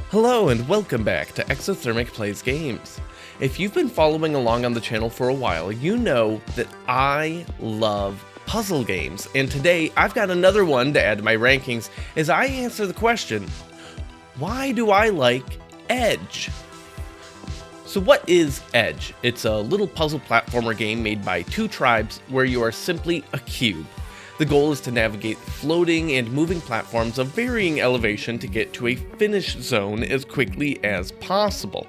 Hello and welcome back to Exothermic Plays Games. If you've been following along on the channel for a while, you know that I love puzzle games, and today I've got another one to add to my rankings as I answer the question, why do I like Edge? So what is Edge? It's a little puzzle platformer game made by two tribes where you are simply a cube. The goal is to navigate floating and moving platforms of varying elevation to get to a finish zone as quickly as possible.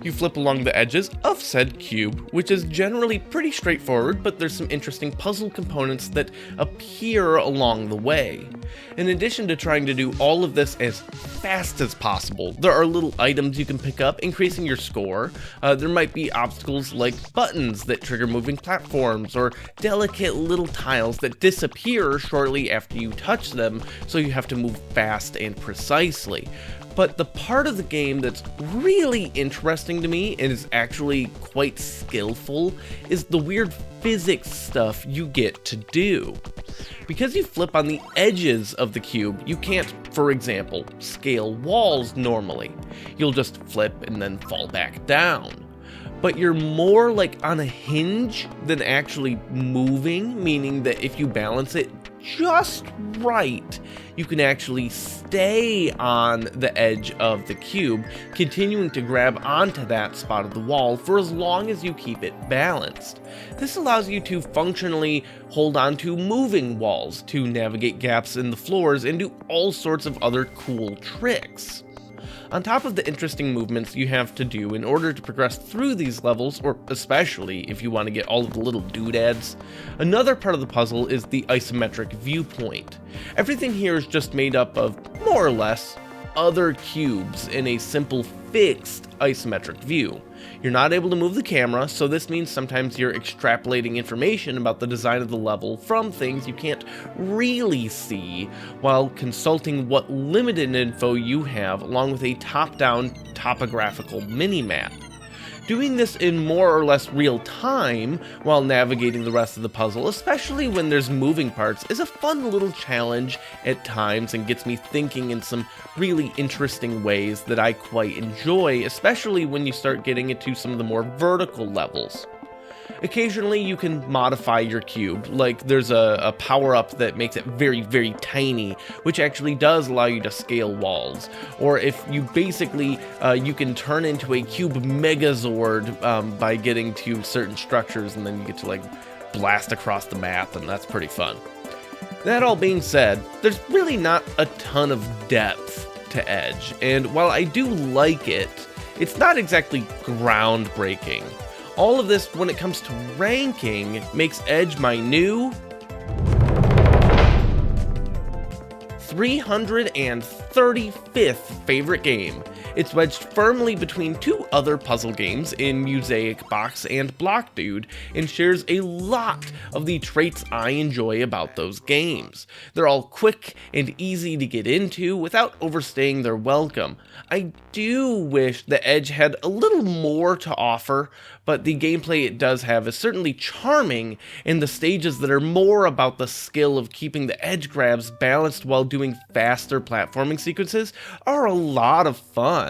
You flip along the edges of said cube, which is generally pretty straightforward, but there's some interesting puzzle components that appear along the way. In addition to trying to do all of this as fast as possible, there are little items you can pick up, increasing your score. There might be obstacles like buttons that trigger moving platforms, or delicate little tiles that disappear shortly after you touch them, so you have to move fast and precisely. But the part of the game that's really interesting to me and is actually quite skillful is the weird physics stuff you get to do. Because you flip on the edges of the cube, you can't, for example, scale walls normally. You'll just flip and then fall back down. But you're more like on a hinge than actually moving, meaning that if you balance it just right, you can actually stay on the edge of the cube, continuing to grab onto that spot of the wall for as long as you keep it balanced. This allows you to functionally hold on to moving walls, to navigate gaps in the floors, and do all sorts of other cool tricks. On top of the interesting movements you have to do in order to progress through these levels, or especially if you want to get all of the little doodads, another part of the puzzle is the isometric viewpoint. Everything here is just made up of, more or less, other cubes in a simple fixed isometric view. You're not able to move the camera, so this means sometimes you're extrapolating information about the design of the level from things you can't really see, while consulting what limited info you have along with a top-down topographical mini-map. Doing this in more or less real time while navigating the rest of the puzzle, especially when there's moving parts, is a fun little challenge at times and gets me thinking in some really interesting ways that I quite enjoy, especially when you start getting into some of the more vertical levels. Occasionally you can modify your cube, like there's a power-up that makes it very, very tiny, which actually does allow you to scale walls. Or if you basically, you can turn into a cube megazord by getting to certain structures, and then you get to like blast across the map, and that's pretty fun. That all being said, there's really not a ton of depth to Edge, and while I do like it, it's not exactly groundbreaking. All of this, when it comes to ranking, makes Edge my new 335th favorite game. It's wedged firmly between two other puzzle games in Mosaic Box and Block Dude, and shares a lot of the traits I enjoy about those games. They're all quick and easy to get into without overstaying their welcome. I do wish the Edge had a little more to offer, but the gameplay it does have is certainly charming, and the stages that are more about the skill of keeping the edge grabs balanced while doing faster platforming sequences are a lot of fun.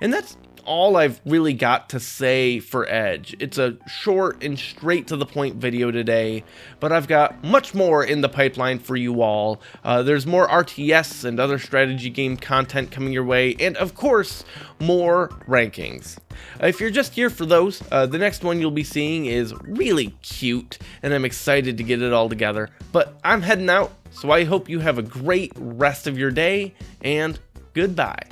And that's all I've really got to say for Edge. It's a short and straight to the point video today, but I've got much more in the pipeline for you all. There's more RTS and other strategy game content coming your way, and of course, more rankings. If you're just here for those, the next one you'll be seeing is really cute, and I'm excited to get it all together. But I'm heading out, so I hope you have a great rest of your day, and goodbye.